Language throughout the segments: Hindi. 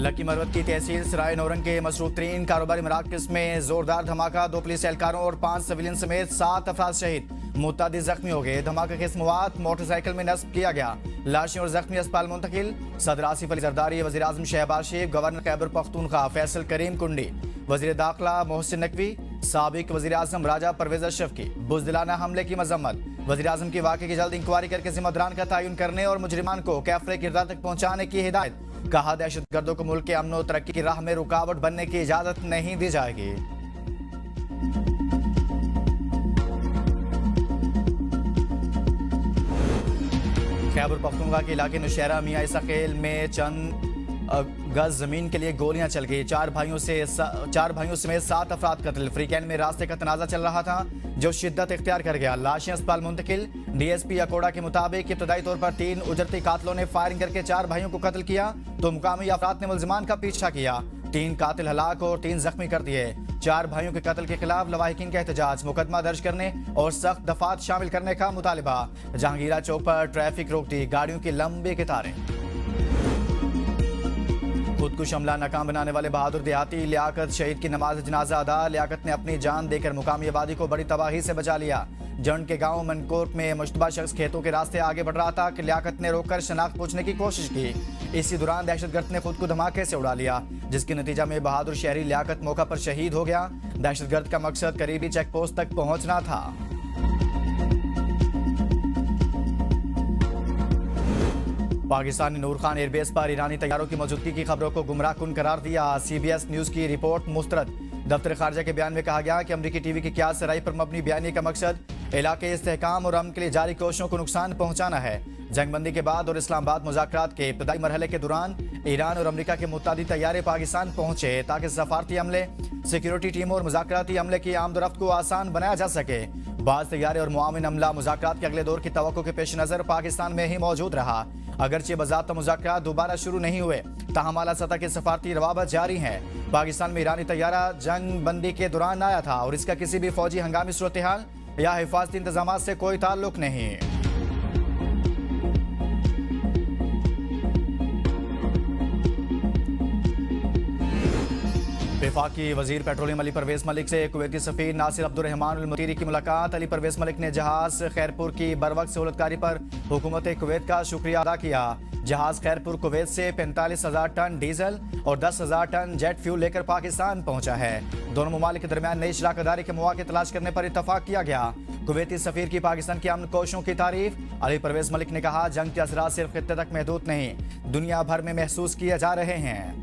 लकी मरवत की तहसील सराय नौरंग के मसरूफ तरीन कारोबारी मराकज में जोरदार धमाका, 2 पुलिस एहलकारों और 5 सिविलियन समेत 7 अफराद शहीद, मुतअद्दिद जख्मी हो गए। धमाके के मवाद मोटरसाइकिल में नस्ब किया गया, लाशें और जख्मी अस्पताल मुंतकिल। सदर आसिफ अली जरदारी, वज़ीर आज़म शहबाज शरीफ, गवर्नर खैबर पख्तूनख्वा फैसल करीम कुंडी, वज़ीर दाखिला मोहसिन नकवी, साबिक वज़ीर आज़म राजा परवेज अशरफ की बुज़दिलाना हमले की मजम्मत। वज़ीर आज़म की वाक़े की जल्द इंक्वायरी करके जिम्मेदारान का तयन करने और मुजरिमान को कैफरे किरदार तक पहुँचाने की हिदायत। कहा, दहशतगर्दों को मुल्क के अमन और तरक्की की राह में रुकावट बनने की इजाजत नहीं दी जाएगी। खैबर पख्तूनख्वा के इलाके नौशहरा मियां ईसा खेल में चंद गज जमीन के लिए गोलियां चल गई। 4 भाइयों समेत 7 अफराद कत्ल। फ्रीकैंड में रास्ते का तनाजा चल रहा था जो शिद्दत इख्तियार कर गया। लाशें अस्पताल मुंतकिल। डीएसपी अकोड़ा के मुताबिक इब्तदाई तौर पर 3 उजरती कातिलों ने फायरिंग करके 4 भाइयों को कत्ल किया तो मुकामी अफराद ने मुल्जिमान का पीछा किया। 3 कातिल हलाक और 3 जख्मी कर दिए। 4 भाइयों के कत्ल के खिलाफ लवाहिकीन का एहतजाज, मुकदमा दर्ज करने और सख्त दफात शामिल करने का मुतालिबा। जहांगीरा चौक पर ट्रैफिक रोक दी, गाड़ियों की लंबी कतारें। खुदकुश हमला नाकाम बनाने वाले बहादुर देहाती लियाकत शहीद की नमाज जनाजा अदा। लियाकत ने अपनी जान देकर मुकामी आबादी को बड़ी तबाही से बचा लिया। जंड के गांव मनकोट में मुश्तबा शख्स खेतों के रास्ते आगे बढ़ रहा था कि लियाकत ने रोककर शनाख्त पूछने की कोशिश की। इसी दौरान दहशतगर्द ने खुद को धमाके से उड़ा लिया, जिसके नतीजा में बहादुर शहरी लियाकत मौका पर शहीद हो गया। दहशतगर्द का मकसद करीबी चेक पोस्ट तक पहुंचना था। पाकिस्तानी नूर खान एयरबेस पर ईरानी तैयारों की मौजूदगी की खबरों को गुमराह कुन करार दिया। CBS न्यूज की रिपोर्ट मुस्तरद। दफ्तर खारजा के बयान में कहा गया कि अमरीकी टीवी की क्यास सराई पर मबनी बयानी का मकसद इलाके इस्तेहकाम और अमन के लिए जारी कोशिशों को नुकसान पहुंचाना है। जंगबंदी के बाद और इस्लामाबाद मुज़ाकरात के इब्तदाई मरहले के दौरान ईरान और अमरीका के मुत्तादिद तैयारे पाकिस्तान पहुंचे ताकि सफारती अमले, सिक्योरिटी टीमों और मुज़ाकराती अमले की आमदोरफ्त को आसान बनाया जा सके। बाज़ तैयारे और मुआविन अमला मुज़ाकरात के अगले दौर की तवक्को के पेश नज़र पाकिस्तान में ही मौजूद रहा। अगरचे बज़ाब्ता मुज़ाकरात दोबारा शुरू नहीं हुए, ताहम आला सतह के सफारती रवाबत जारी हैं। पाकिस्तान में ईरानी तैयारा जंग बंदी के दौरान आया था और इसका किसी भी फौजी हंगामी सूरत हाल या हिफाजती इंतजाम से कोई ताल्लुक नहीं। वफाकी वजीर पेट्रोलियम अली परवेज मलिक से कुवैती सफीर नासिर अब्दुर्रहमान अल मुतीरी की मुलाकात। अली परवेज मलिक ने जहाज खैरपुर की बरवक्त सहूलतकारी पर हुकूमत कुवैत का शुक्रिया अदा किया। जहाज खैरपुर कुवैत से 45,000 टन डीजल और 10,000 टन जेट फ्यूल लेकर पाकिस्तान पहुंचा है। दोनों ममालिक के दरमियान नई शराकतदारी के मौके तलाश करने पर इत्तफाक किया गया। कुवैती सफीर की पाकिस्तान की अमन कोशिशों की तारीफ। अली परवेज मलिक ने कहा, जंग के असरात सिर्फ खित्ते तक महदूद नहीं, दुनिया भर में महसूस किए जा रहे हैं।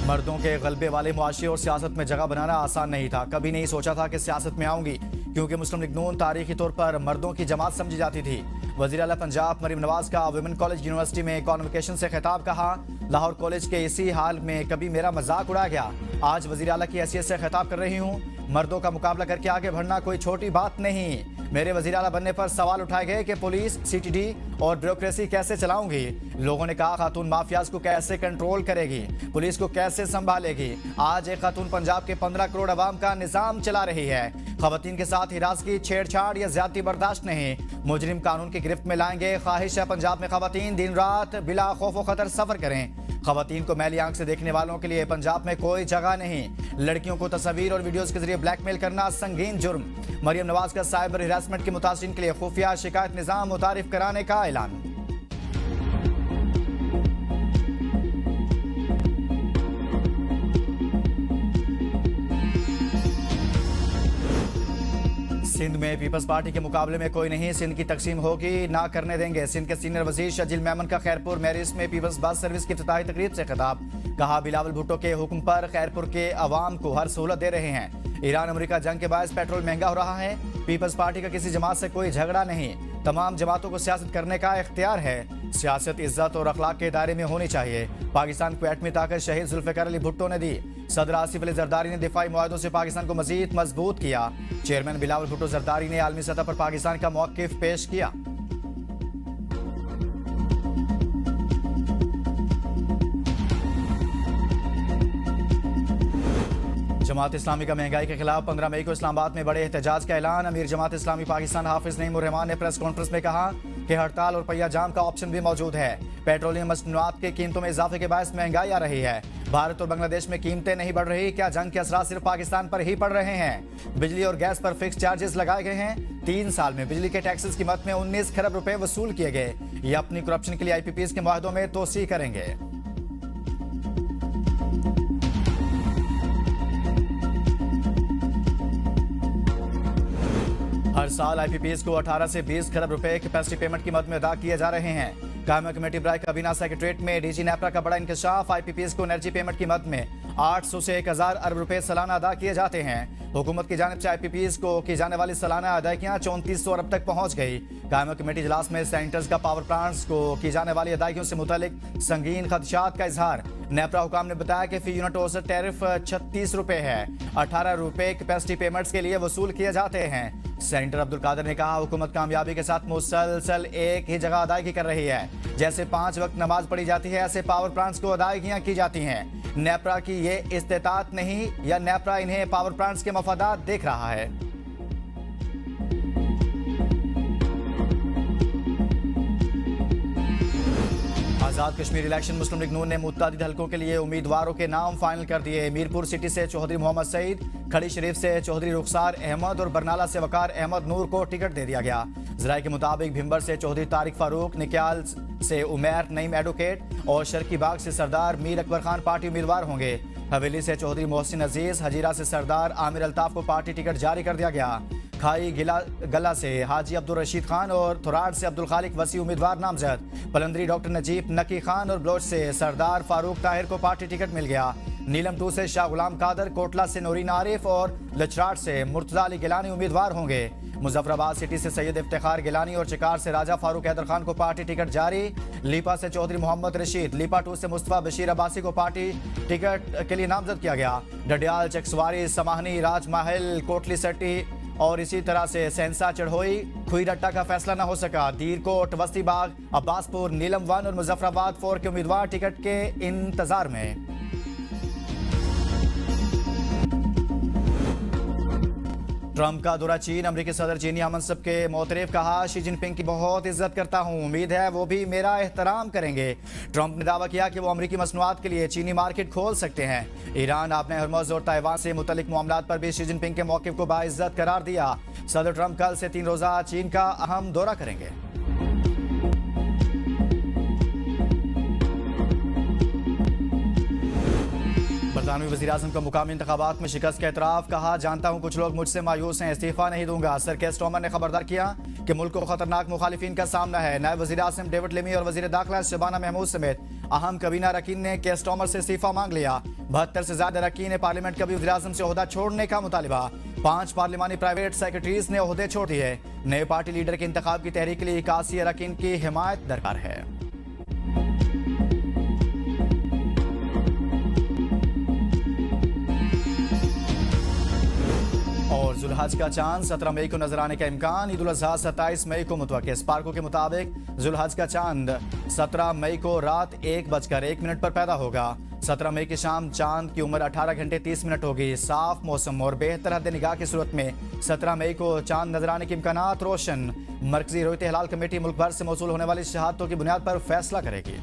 मर्दों के गलबे वाले मुआशरे और सियासत में जगह बनाना आसान नहीं था। कभी नहीं सोचा था कि सियासत में आऊंगी, क्योंकि मुस्लिम लीग नून तारीखी तौर पर मर्दों की जमात समझी जाती थी। वज़ीर आला पंजाब मरीम नवाज का वुमेन कॉलेज यूनिवर्सिटी में कॉन्वोकेशन से खिताब। कहा, लाहौर कॉलेज के इसी हाल में कभी मेरा मजाक उड़ाया गया, आज वज़ीर आला की हैसियत से खिताब कर रही हूँ। मर्दों का मुकाबला करके आगे बढ़ना कोई छोटी बात नहीं। मेरे वज़ीर आला बनने पर सवाल उठाए गए कि पुलिस, CTD और ब्यूरोक्रेसी कैसे चलाऊंगी। लोगों ने कहा, खातून माफियाज को कैसे कंट्रोल करेगी, पुलिस को कैसे संभालेगी। आज एक खातून पंजाब के 15 करोड़ अवाम का निजाम चला रही है। खवातीन के साथ हिरासत की छेड़छाड़ या ज्यादती बर्दाश्त नहीं, मुजरिम कानून की गिरफ्त में लाएंगे। ख्वाहिश है पंजाब में खवातीन दिन रात बिला खौफ व खतर सफर करें। खवातीन को मैली आंख से देखने वालों के लिए पंजाब में कोई जगह नहीं। लड़कियों को तस्वीर और वीडियोस के जरिए ब्लैकमेल करना संगीन जुर्म। मरियम नवाज का साइबर हिरासमेंट के मुतासिरीन के लिए खुफिया शिकायत निजाम मुतारिफ कराने का ऐलान। सिंध में पीपल्स पार्टी के मुकाबले में कोई नहीं, सिंध की तकसीम होगी, ना करने देंगे। सिंध के सीनियर वजीर शजील मेमन का खैरपुर मैरिस में पीपल्स बस सर्विस की इफ्तिताही तकरीब से खिताब। कहा, बिलावल भुट्टो के हुक्म पर खैरपुर के अवाम को हर सहूलत दे रहे हैं। ईरान अमेरिका जंग के बायस पेट्रोल महंगा हो रहा है। पीपल्स पार्टी का किसी जमात से कोई झगड़ा नहीं, तमाम जमातों को सियासत करने का इख्तियार है। सियासत इज्जत और अखलाक के दायरे में होनी चाहिए। पाकिस्तान को एटमी ताकत शहीद जुल्फिकार अली भुट्टो ने दी। सदर आसिफ अली जरदारी ने दिफाई मुआहदों से पाकिस्तान को मजीद मजबूत किया। चेयरमैन बिलावल भुट्टो जरदारी ने आलमी सतह पर पाकिस्तान का मौक़िफ़ पेश किया। जमात इस्लामी का महंगाई के खिलाफ 15 मई को इस्लामाबाद में बड़े एहतजाज का ऐलान। अमीर जमात इस्लामी पाकिस्तान हाफिज नईमुर रहमान ने प्रेस कॉन्फ्रेंस में कहा कि हड़ताल और पहिया जाम का ऑप्शन भी मौजूद है। पेट्रोलियम मसनूआत की कीमतों में इजाफे के बायस महंगाई आ रही है। भारत और बांग्लादेश में कीमतें नहीं बढ़ रही, क्या जंग के असरात सिर्फ पाकिस्तान पर ही पड़ रहे हैं? बिजली और गैस पर फिक्स चार्जेस लगाए गए हैं। 3 साल में बिजली के टैक्सेस की मद में 19 खरब रुपए वसूल किए गए। ये अपनी करप्शन के लिए IPPs के मुआहदों में तोसी करेंगे। हर साल IPPs को 18 से 20 खरब रुपए कैपेसिटी पेमेंट की मद में अदा किए जा रहे हैं। कायमा कमेटी बराए काबीना सेक्रेटरीट में DG नेपरा का बड़ा इंकशाफ। IPPs को एनर्जी पेमेंट की मद में 800 से 1000 अरब रुपए सालाना अदा किए जाते हैं। हुकूमत की जानिब से IPPs को की जाने वाली सालाना अदायगियां 3400 अरब तक पहुंच गई। कायमा कमेटी इजलास में सेंटर्स का पावर प्लांट्स को की जाने वाली अदायगियों से मुतालिक संगीन खदशात का इजहार। नेपरा हुकाम ने बताया कि फी यूनिट औसत टैरिफ 36 रुपए है। 18 रुपए कैपेसिटी पेमेंट्स के लिए वसूल किए जाते हैं। सेनेटर अब्दुल कादिर ने कहा, हुकूमत कामयाबी के साथ मुसलसल एक ही जगह अदायगी कर रही है। जैसे 5 वक्त नमाज पढ़ी जाती है, ऐसे पावर प्लांट्स को अदायगियां की जाती हैं। नेपरा की ये इस्तेतात नहीं, या नेपरा इन्हें पावर प्लांट्स के मफादात देख रहा है? आजाद कश्मीर इलेक्शन मुस्लिम लीग नून ने मुतअद्दिद हलकों के लिए उम्मीदवारों के नाम फाइनल कर दिए। मीरपुर सिटी से चौधरी मोहम्मद सईद, खड़ी शरीफ से चौधरी रुखसार अहमद और बरनाला से वकार अहमद नूर को टिकट दे दिया गया। जराये के मुताबिक भिंबर से चौधरी तारिक फारूक, निक्याल से उमैर नईम एडवोकेट और शर्की बाग से सरदार मीर अकबर खान पार्टी उम्मीदवार होंगे। हवेली से चौधरी मोहसिन अजीज, हजीरा से सरदार आमिर अल्ताफ को पार्टी टिकट जारी कर दिया गया। खाई गला से हाजी अब्दुल रशीद खान और थोराड से अब्दुल खालिक वसी उम्मीदवार नामजद। पलंदरी डॉक्टर नजीब नकी खान और बलोच से सरदार फारूक ताहिर को पार्टी टिकट मिल गया। नीलम 2 से शाह गुलाम कादर, कोटला से नूरीन आरिफ और लचराट से मुर्तजा अली गिलानी उम्मीदवार होंगे। मुजफ्फराबाद सिटी से सैयद इफ्तिखार गिलानी और चिकार से राजा फारूक हैदर खान को पार्टी टिकट जारी। लीपा से चौधरी मोहम्मद रशीद, लीपा 2 से मुस्तफा बशीर अब्बासी को पार्टी टिकट के लिए नामजद किया गया। डडियाल, चकसवारी, समाहनी, राजमहल, कोटली सट्टी और इसी तरह से सेंसा, चढ़ोई, खुईरट्टा का फैसला न हो सका। दीरकोट, वस्तीबाग, अब्बासपुर, नीलम 1 और मुजफ्फराबाद 4 के उम्मीदवार टिकट के इंतजार में। ट्रंप का दौरा चीन, अमेरिकी सदर चीनी हमनसब के मोतरफ, कहा शी जिनपिंग की बहुत इज्जत करता हूं, उम्मीद है वो भी मेरा एहतराम करेंगे। ट्रंप ने दावा किया कि वो अमेरिकी मसनूआत के लिए चीनी मार्केट खोल सकते हैं। ईरान, आपने हरमुज़ और ताइवान से मुतल्लिक मामलात पर भी शी जिनपिंग के मौक़िफ़ को बाइज्जत करार दिया। सदर ट्रंप कल से 3 रोज़ा चीन का अहम दौरा करेंगे। बरतानवी वज़ीर-ए-आज़म का मुकामी इंतखाबात में शिकस्त का एतराफ़, कहा जानता हूँ कुछ लोग मुझसे मायूस हैं, इस्तीफ़ा नहीं दूंगा। सर केयर स्टार्मर ने खबरदार किया कि मुल्क को खतरनाक मुखालिफिन का सामना है। नायब वज़ीर-ए-आज़म डेविड लेमी और वज़ीर दाखिला शबाना महमूद समेत अहम कबीना अरकान ने केयर स्टार्मर से इस्तीफ़ा मांग लिया। 72 से ज़्यादा अरकान ने पार्लियामेंट का भी वज़ीर-ए-आज़म से ओहदा छोड़ने का मुतालिबा। 5 पार्लिमानी प्राइवेट सेक्रेटरीज ने ओहदे छोड़ दिए। नए पार्टी लीडर के इंतखाब की तहरीक के लिए 81 अरकान की हिमायत दरकार है। और जुल्हज का चांद 17 मई को नजर आने का इम्कान। ईद उल अज़हा 27 मई को मुतवक्किल। स्पार्को के मुताबिक जुल्हज का चांद 17 मई को रात 1:01 पर पैदा होगा। 17 मई की शाम चांद की उम्र 18 घंटे 30 मिनट होगी। साफ मौसम और बेहतर हद निगाह की सूरत में 17 मई को चांद नजर आने के इम्कानात रोशन। मरकजी रोयत हिलाल कमेटी मुल्क भर से मौसूल होने वाली शहादतों की बुनियाद पर फैसला करेगी।